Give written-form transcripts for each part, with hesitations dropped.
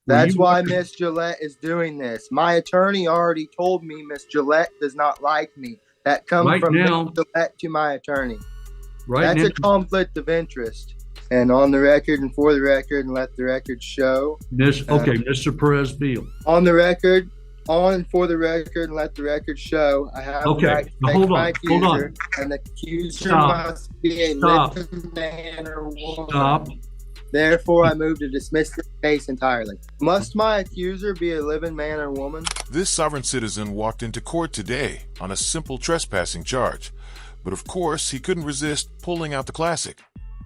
That's why Miss Gillette is doing this. My attorney already told me Miss Gillette does not like me. That comes from Miss Gillette to my attorney. That's a conflict of interest. And on the record and for the record, and let the record show. Mr. Perez-Beal. On the record, on and for the record, and let the record show, I have the right to take my accuser, and the accuser must be a living man or woman. Therefore, I move to dismiss the case entirely. Must my accuser be a living man or woman? This sovereign citizen walked into court today on a simple trespassing charge. But of course, he couldn't resist pulling out the classic.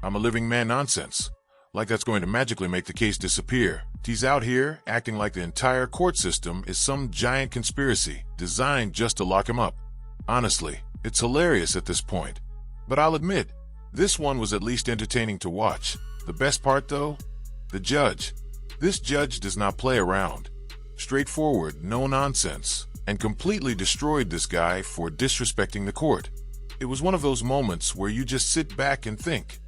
I'm a living man nonsense. Like that's going to magically make the case disappear. He's out here acting like the entire court system is some giant conspiracy designed just to lock him up. Honestly, it's hilarious at this point. But I'll admit, this one was at least entertaining to watch. The best part, though? The judge. This judge does not play around. Straightforward, no nonsense, and completely destroyed this guy for disrespecting the court. It was one of those moments where you just sit back and think,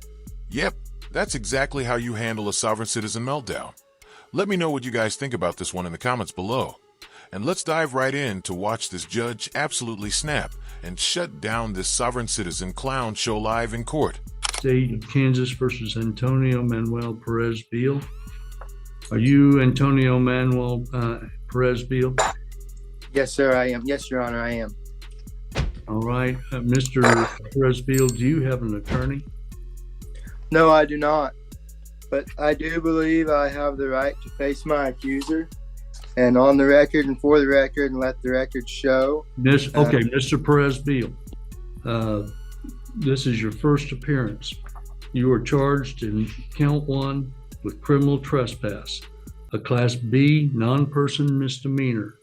yep, that's exactly how you handle a sovereign citizen meltdown. Let me know what you guys think about this one in the comments below. And let's dive right in to watch this judge absolutely snap and shut down this sovereign citizen clown show live in court. State of Kansas versus Antonio Manuel Perez-Beal. Are you Antonio Manuel Perez-Beal? Yes, sir, I am. Yes, Your Honor, I am. All right. Mr. Perez-Beal, do you have an attorney? No, I do not. But I do believe I have the right to face my accuser. And on the record and for the record, and let the record show. Mr. Perez-Beal. This is your first appearance. You are charged in count 1 with criminal trespass, a Class B non-person misdemeanor.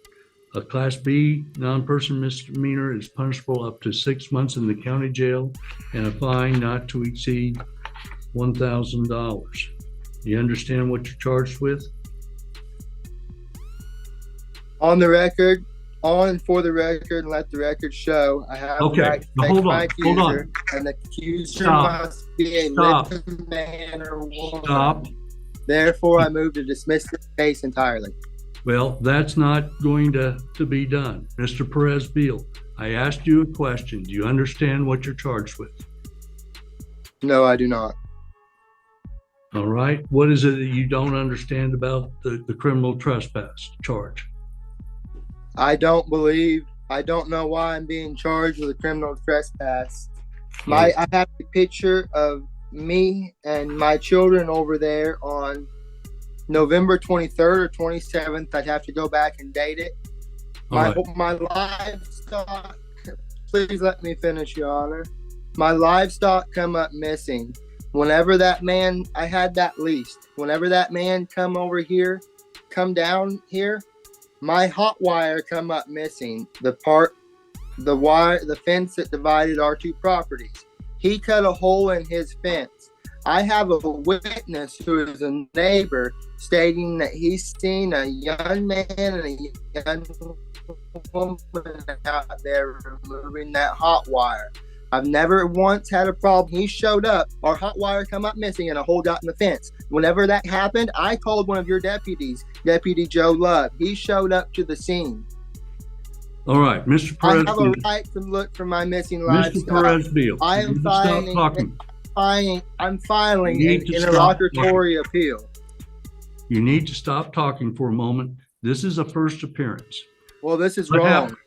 A Class B non-person misdemeanor is punishable up to 6 months in the county jail and a fine not to exceed $1,000. Do you understand what you're charged with? On the record, on and for the record, and let the record show, I have the right to face my accuser, and the accuser must be a living man or woman. Therefore, I move to dismiss the case entirely. Well, that's not going to be done. Mr. Perez-Beal, I asked you a question. Do you understand what you're charged with? No, I do not. All right. What is it that you don't understand about the criminal trespass charge? I don't know why I'm being charged with a criminal trespass. I have a picture of me and my children over there on November 23rd or 27th. I'd have to go back and date it. My livestock, please let me finish, Your Honor. My livestock come up missing. Whenever that man, I had that leased. Whenever that man come down here, my hot wire come up missing. The fence that divided our two properties. He cut a hole in his fence. I have a witness who is a neighbor stating that he's seen a young man and a young woman out there removing that hot wire. I've never once had a problem. He showed up, our hot wire come up missing, and a hole got in the fence. Whenever that happened, I called one of your deputies, Deputy Joe Love. He showed up to the scene. All right, Mr. Perez-Beal. I have a right to look for my missing livestock. Mr. Perez-Beal, I am filing an interlocutory appeal. You need to stop talking for a moment. This is a first appearance. Well, this is wrong.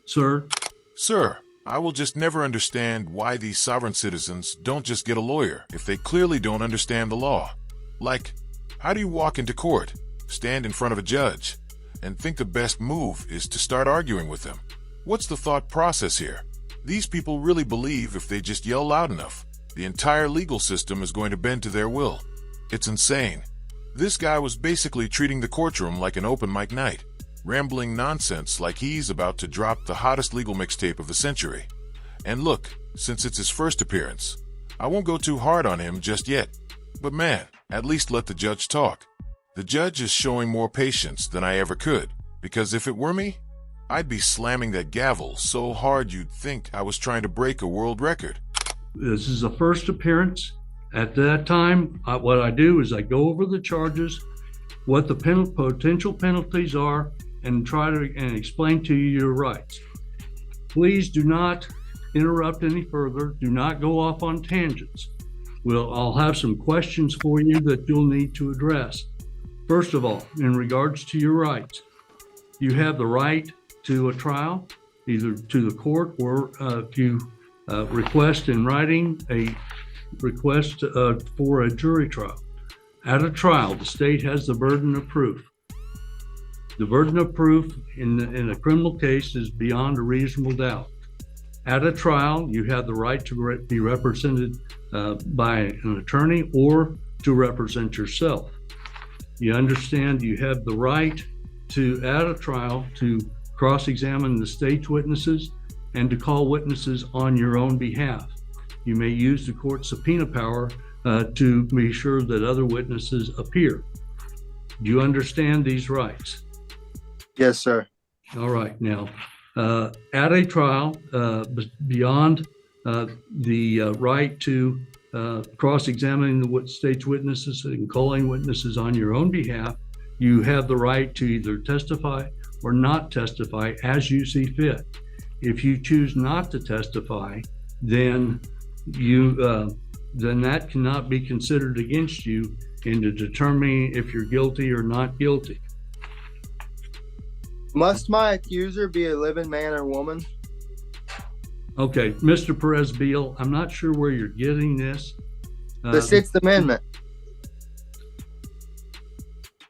Sir? Sir, I will just never understand why these sovereign citizens don't just get a lawyer if they clearly don't understand the law. Like, how do you walk into court, stand in front of a judge, and think the best move is to start arguing with them? What's the thought process here? These people really believe if they just yell loud enough, the entire legal system is going to bend to their will. It's insane. This guy was basically treating the courtroom like an open mic night, rambling nonsense like he's about to drop the hottest legal mixtape of the century. And look, since it's his first appearance, I won't go too hard on him just yet. But man, at least let the judge talk. The judge is showing more patience than I ever could, because if it were me, I'd be slamming that gavel so hard you'd think I was trying to break a world record. This is a first appearance. At that time, what I do is I go over the charges what the potential penalties are and try to explain to you your rights. Please do not interrupt any further. Do not go off on tangents. I'll have some questions for you that you'll need to address. First of all, in regards to your rights, you have the right to a trial, either to the court or if you request in writing a request for a jury trial. At a trial, the state has the burden of proof. The burden of proof in a criminal case is beyond a reasonable doubt. At a trial, you have the right to be represented by an attorney or to represent yourself. You understand you have the right to, at a trial, to cross-examine the state's witnesses and to call witnesses on your own behalf. You may use the court subpoena power to be sure that other witnesses appear. Do you understand these rights? Yes, sir. All right. Now, at a trial, beyond the right to cross-examining the state's witnesses and calling witnesses on your own behalf, you have the right to either testify or not testify as you see fit. If you choose not to testify, then that cannot be considered against you in determining if you're guilty or not guilty. Must my accuser be a living man or woman? Okay, Mr. Perez-Beal, I'm not sure where you're getting this. The Sixth Amendment.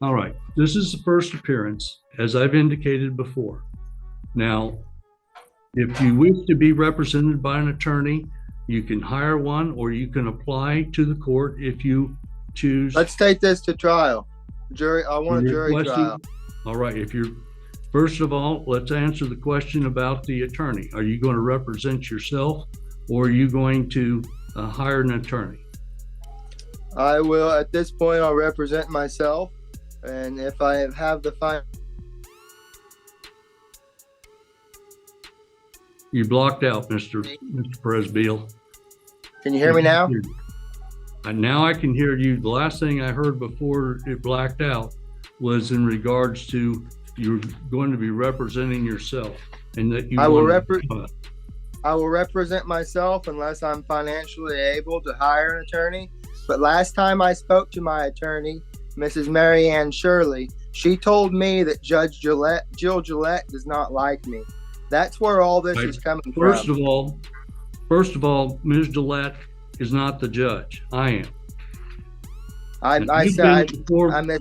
All right, this is the first appearance, as I've indicated before. Now, if you wish to be represented by an attorney, you can hire one or you can apply to the court if you choose. Let's take this to trial. I want a jury trial. All right, first of all, let's answer the question about the attorney. Are you going to represent yourself or are you going to hire an attorney? I will, at this point, I'll represent myself. And if I have the fine. You blocked out, Mr. Perez-Beal. Can you hear me now? And now I can hear you. The last thing I heard before it blacked out was in regards to you're going to be representing yourself and that you I will represent myself unless I'm financially able to hire an attorney. But last time I spoke to my attorney, Mrs. Mary Ann Shirley, she told me that Judge Jill Gillette does not like me. That's where all this is coming from. First of all, Ms. Gillette is not the judge. I am.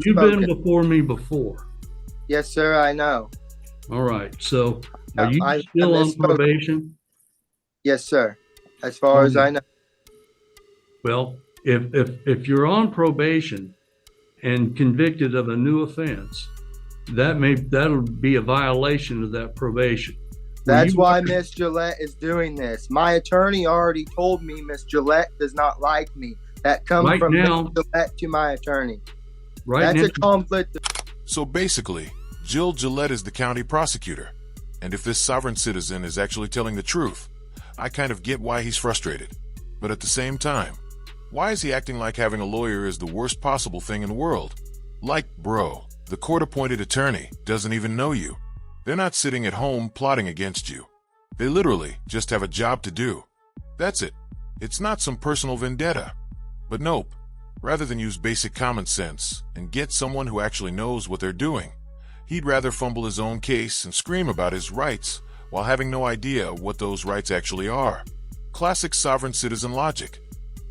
You've been before me before. Yes, sir, I know. All right. So are you still on probation? Yes, sir. As far as I know. Well, if you're on probation and convicted of a new offense, that'll be a violation of that probation. That's why Miss Gillette is doing this. My attorney already told me Miss Gillette does not like me. That comes from Miss Gillette to my attorney. That's a conflict. So basically, Jill Gillette is the county prosecutor. And if this sovereign citizen is actually telling the truth, I kind of get why he's frustrated. But at the same time, why is he acting like having a lawyer is the worst possible thing in the world? Like, bro, the court-appointed attorney doesn't even know you. They're not sitting at home plotting against you. They literally just have a job to do. That's it. It's not some personal vendetta. But nope. Rather than use basic common sense and get someone who actually knows what they're doing, he'd rather fumble his own case and scream about his rights while having no idea what those rights actually are. Classic sovereign citizen logic.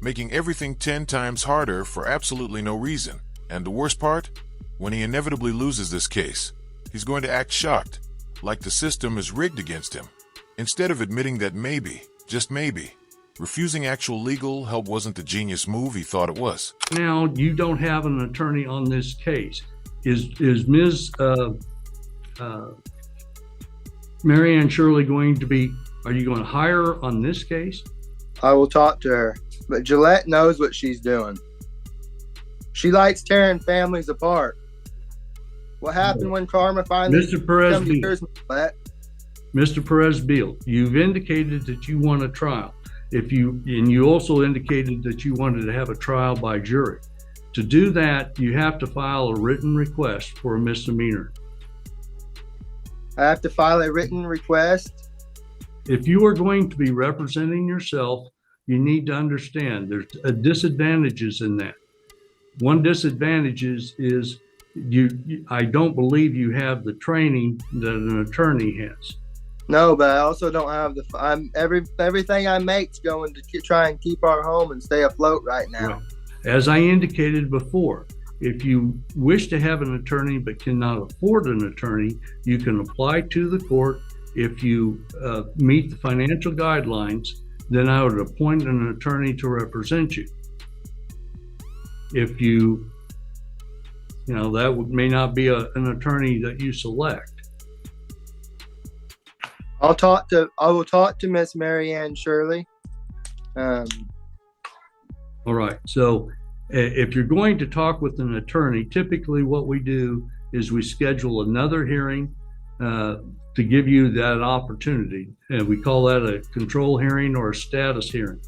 Making everything 10 times harder for absolutely no reason. And the worst part? When he inevitably loses this case, he's going to act shocked, like the system is rigged against him. Instead of admitting that maybe, just maybe, refusing actual legal help wasn't the genius move he thought it was. Now, you don't have an attorney on this case. Is Ms. Mary Ann Shirley are you going to hire her on this case? I will talk to her, but Gillette knows what she's doing. She likes tearing families apart. What happened when Karma finally Mr. Perez-Beal, you've indicated that you want a trial. And you also indicated that you wanted to have a trial by jury. To do that, you have to file a written request for a misdemeanor. I have to file a written request. If you are going to be representing yourself, you need to understand there's disadvantages in that. One disadvantage is I don't believe you have the training that an attorney has. No, but I also don't have everything I make's going to try and keep our home and stay afloat right now. Right. As I indicated before, if you wish to have an attorney but cannot afford an attorney, you can apply to the court. If you meet the financial guidelines, then I would appoint an attorney to represent you. If that may not be an attorney that you select. I will talk to Miss Mary Ann Shirley. All right. So if you're going to talk with an attorney, typically what we do is we schedule another hearing to give you that opportunity. And we call that a control hearing or a status hearing.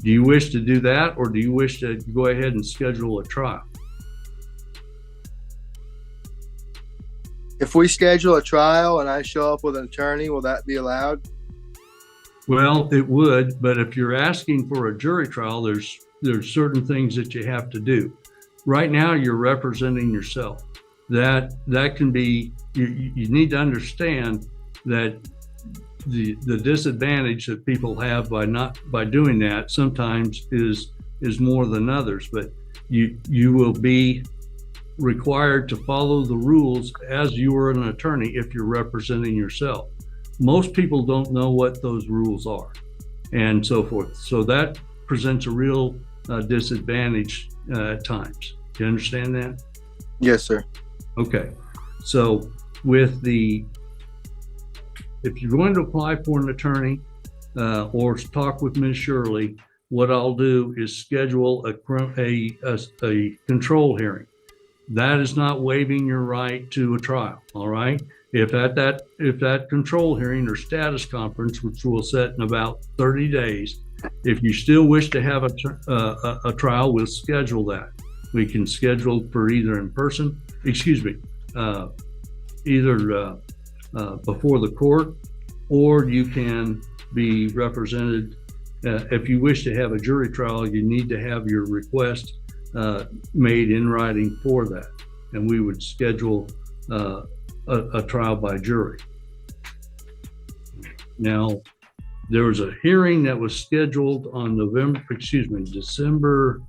Do you wish to do that, or do you wish to go ahead and schedule a trial? If we schedule a trial and I show up with an attorney, will that be allowed? Well, it would, but if you're asking for a jury trial, there's certain things that you have to do. Right now, you're representing yourself. That can be, you need to understand that the disadvantage that people have by doing that sometimes is more than others, but you will be required to follow the rules as you are an attorney if you're representing yourself. Most people don't know what those rules are and so forth. So that presents a real disadvantage at times. Do you understand that? Yes, sir. Okay. So if you're going to apply for an attorney or talk with Ms. Shirley, what I'll do is schedule a control hearing. That is not waiving your right to a trial. All right. If that control hearing or status conference, which we'll set in about 30 days, if you still wish to have a trial, we'll schedule that. We can schedule for either in person, either before the court, or you can be represented. If you wish to have a jury trial, you need to have your request made in writing for that, and we would schedule a trial by jury. Now, there was a hearing that was scheduled on December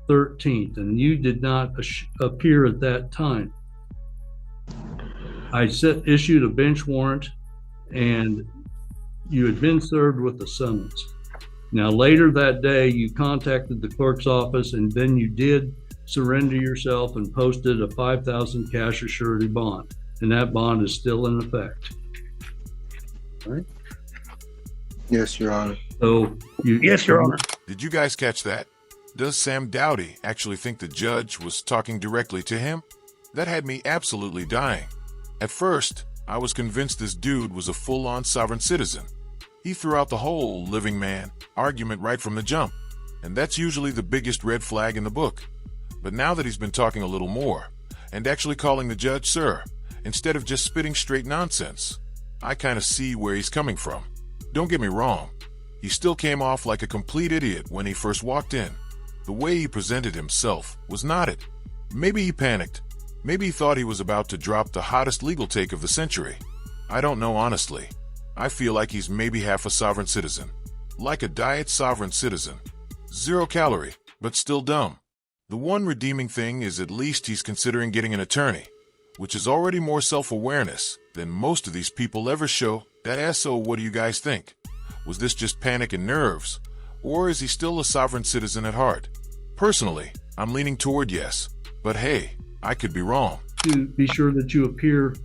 13th, and you did not appear at that time. I issued a bench warrant, and you had been served with a summons. Now, later that day, you contacted the clerk's office, and then you did surrender yourself and posted a $5,000 cash or surety bond, and that bond is still in effect. All right? Yes, Your Honor. So Yes, Your Honor. Did you guys catch that? Does Sam Dowdy actually think the judge was talking directly to him? That had me absolutely dying. At first, I was convinced this dude was a full-on sovereign citizen. He threw out the whole living man argument right from the jump, and that's usually the biggest red flag in the book. But now that he's been talking a little more, and actually calling the judge sir, instead of just spitting straight nonsense, I kind of see where he's coming from. Don't get me wrong, he still came off like a complete idiot when he first walked in. The way he presented himself was not it. Maybe he panicked. Maybe he thought he was about to drop the hottest legal take of the century. I don't know, honestly. I feel like he's maybe half a sovereign citizen. Like a diet sovereign citizen. 0 calorie, but still dumb. The one redeeming thing is at least he's considering getting an attorney, which is already more self-awareness than most of these people ever show. So what do you guys think? Was this just panic and nerves? Or is he still a sovereign citizen at heart? Personally, I'm leaning toward yes. But hey, I could be wrong. To be sure that you appear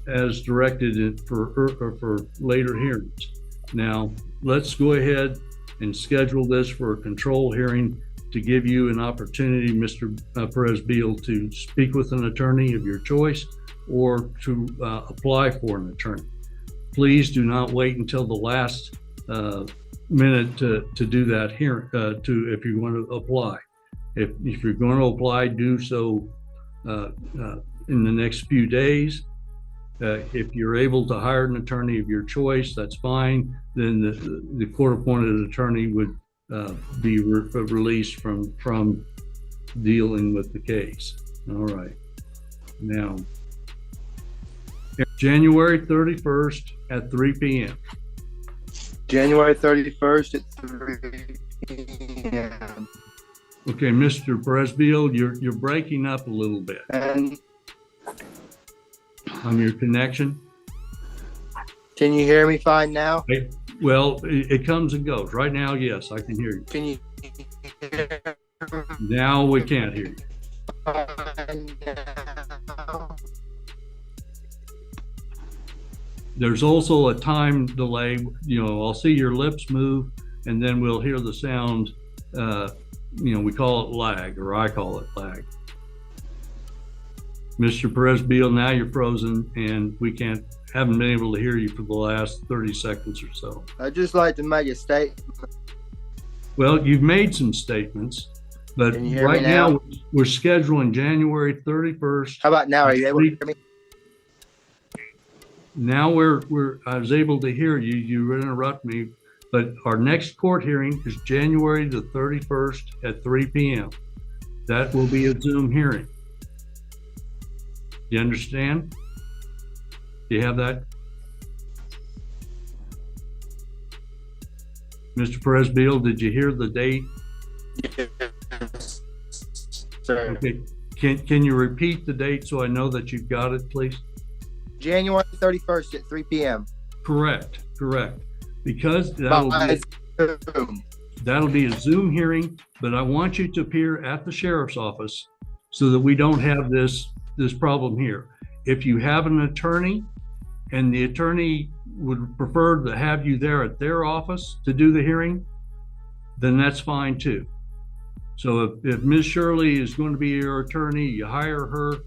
as directed for later hearings. Now, let's go ahead and schedule this for a control hearing to give you an opportunity, Mr. Perez-Beal, to speak with an attorney of your choice or to apply for an attorney. Please do not wait until the last minute to do that hearing, if you want to apply. If you're going to apply, do so in the next few days. If you're able to hire an attorney of your choice, that's fine. Then the court-appointed attorney would be released from dealing with the case. All right. Now, January 31st at 3 p.m. January 31st at 3 p.m. Okay, Mr. Presbiel, you're breaking up a little bit And on your connection. can you hear me fine now? Well, it comes and goes. Right now, yes, I can hear you. Can you hear Now we can't hear you. me fine now? There's also a time delay. I'll see your lips move, and then we'll hear the sound. We call it lag, or I call it lag. Mr. Presbiel, now you're frozen, and we haven't been able to hear you for the last 30 seconds or so. I'd just like to make a statement. Well, you've made some statements, but Can you hear right me now? now we're scheduling January 31st. How about now? Are you able to hear me? Now I was able to hear you. You interrupt me, but our next court hearing is January the 31st at 3 p.m. That will be a Zoom hearing. You understand? Do you have that? Mr. Presbiel, did you hear the date? Yes, sir. Okay. Can you repeat the date so I know that you've got it, please? January 31st at 3 p.m. Correct. Because By Zoom. that'll be a Zoom hearing, but I want you to appear at the sheriff's office so that we don't have this problem here. If you have an attorney and the attorney would prefer to have you there at their office to do the hearing, then that's fine too. So if Ms. Shirley is going to be your attorney, you hire her,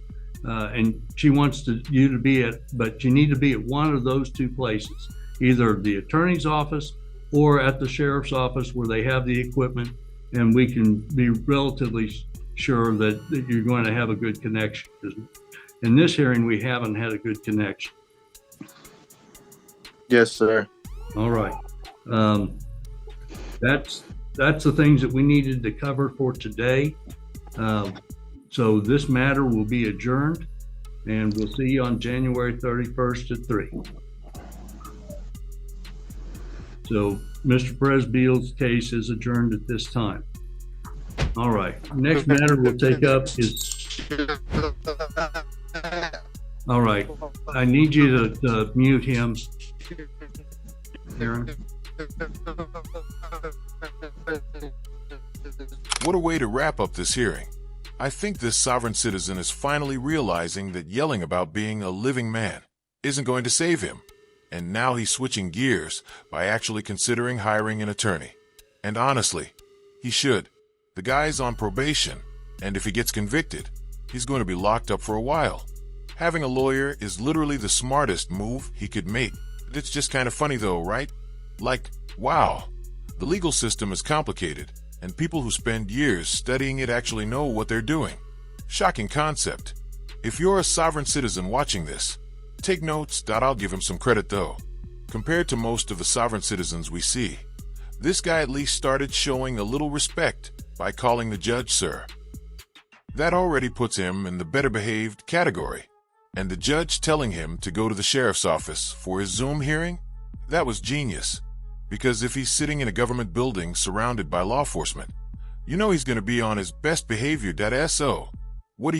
and she wants you to be but you need to be at one of those two places, either the attorney's office or at the sheriff's office where they have the equipment, and we can be relatively sure that you're going to have a good connection. In this hearing, we haven't had a good connection. Yes, sir. All right. That's the things that we needed to cover for today. So this matter will be adjourned, and we'll see you on January 31st at 3. So Mr. Presbiel's case is adjourned at this time. All right. Next matter we'll take up is, all right, I need you to mute him. Aaron. What a way to wrap up this hearing. I think this sovereign citizen is finally realizing that yelling about being a living man isn't going to save him. And now he's switching gears by actually considering hiring an attorney. And honestly, he should. The guy's on probation, and if he gets convicted, he's going to be locked up for a while. Having a lawyer is literally the smartest move he could make. It's just kind of funny though, right? Like, wow, the legal system is complicated, and people who spend years studying it actually know what they're doing. Shocking concept. If you're a sovereign citizen watching this, take notes. I'll give him some credit though. Compared to most of the sovereign citizens we see, this guy at least started showing a little respect by calling the judge sir. That already puts him in the better behaved category. And the judge telling him to go to the sheriff's office for his Zoom hearing? That was genius. Because if he's sitting in a government building surrounded by law enforcement, you know he's going to be on his best behavior. So